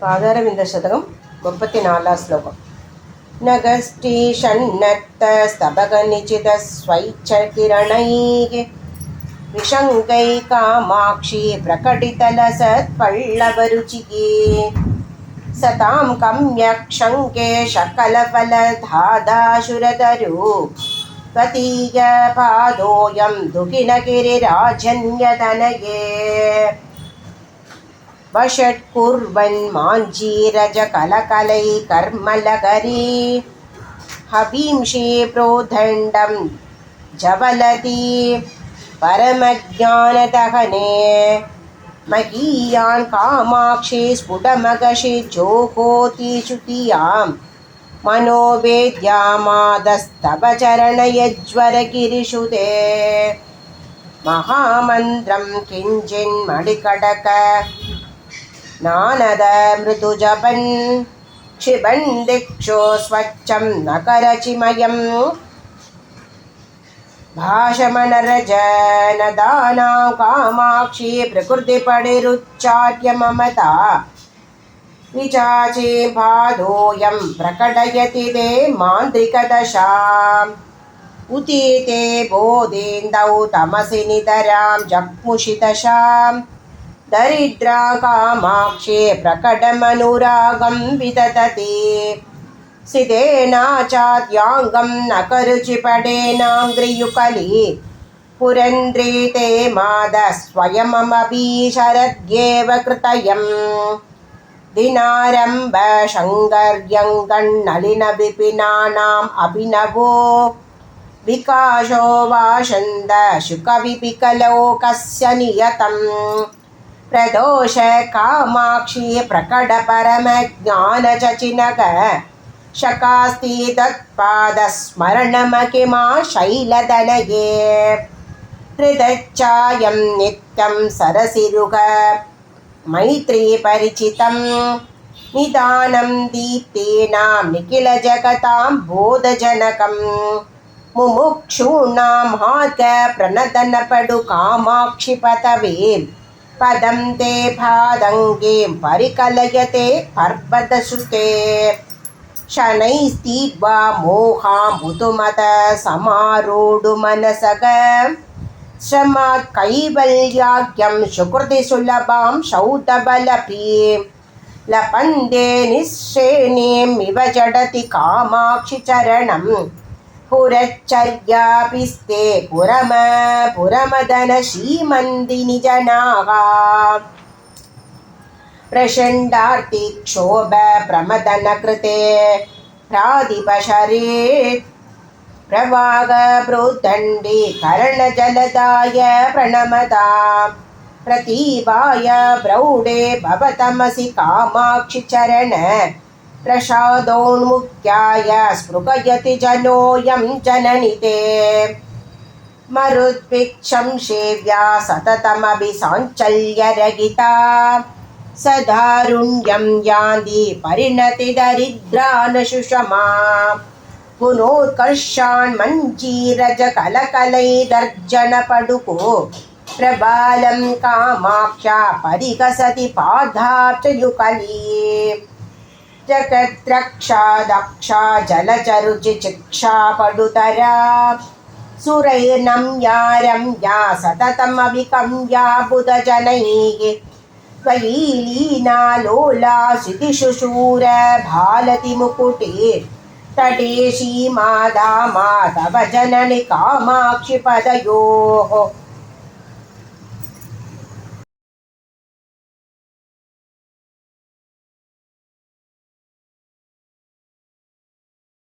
पादारविन्दशतकं 34 श्लोकम्। नगस्तीषण्णत्तस्तबकनिचितस्वैच्छकिरणैः विशङ्कै कामाक्षी प्रकटितलसत्पल्लवरुचिके सतां कम्यक्षङ्के शकलफलधादाशुरतरु त्वतीयपादोऽयं दुहिनगिरिराजन्यतनये वषट्कुर्वन् माञ्जीरजकलकलैकर्मलकरी हवींषि प्रोदण्डं जवलति परमज्ञानदहने महीयान् कामाक्षि स्फुटमगशि जोहोति श्रुतियां मनोवेद्यामादस्तव चरणयज्वरगिरिषुते महामन्त्रं किञ्चिन्मणिकटक नानद मृदुजपन् क्षिबन् दिक्षो स्वच्छं नकरचिमयं भाषमनरजनदानां कामाक्षी प्रकृतिपडिरुच्चाट्य ममता विचाचे पादोऽयं प्रकटयति ते मान्त्रिकदशाम् उतीते बोधेन्दौ तमसि नितरां जग्मुषिदशां दरिद्रा कामाक्षी प्रकटमनुरागं विदधति सितेनाचाद्याङ्गं नकरुचिपडेनाङ्घ्रियुकली पुरन्द्रे ते माद स्वयममभीशरद्येव कृतयम् दिनारम्भ शङ्कर्यङ्गण्णलिनविपिनानाम् अभिनवो विकाशो वाषन्द शुकविपिकलोकस्य नियतं प्रदोष कामाक्षी प्रकटपरमज्ञानचचिनक शकास्ति तत्पादस्मरणमहिमा शैलदनये हृदच्चायं नित्यं सरसिरुह मैत्रीपरिचितं निदानं दीप्तीनां निखिलजगतां बोधजनकं मुमुक्षूणां मार्गप्रणदनपडु कामाक्षि पदवीं पदं ते पादङ्गीं परिकलयते पर्वतसुते शनैस्तीर्वा मोहाम्बुधुमत समारूढुमनसग श्रमात् कैवल्याख्यं सुकृतिसुलभां शौतबलप्रीं लपन्दे निःश्रेणीमिव जडति कामाक्षि चरणं पुरच्चर्यापिस्ते पुरमदन श्रीमन्दिनि जनाः प्रचण्डार्तिक्षोभ प्रमदनकृते प्रादिपशरेत् प्रवाग प्रोदण्डे करणजलदाय प्रणमता प्रतीभाय प्रौढे भवतमसि कामाक्षि चरण प्रसादोन्मुख्याय स्पृहयति जनोऽयं जननिते मरुद्भिक्षं सेव्या सततमभिसाञ्चल्यरहिता सदारुण्यं यान्ति परिणतिदरिद्रान् सुषमा पुनोत्कर्षान् मञ्जीरजकलकलैदर्जनपडुको प्रबालं कामाक्षा परिहसति पादाब्जयुगली जगद्रक्षा दक्षा जलचरुचिचिक्षा पडुतरा सुरैर्नम्या रम्या सततमभिकम्या बुधजनैः त्वयि लीना लोला शितिशुशूर भालति मुकुटे तटे सीमादा माधव जननि कामाक्षि पदयोः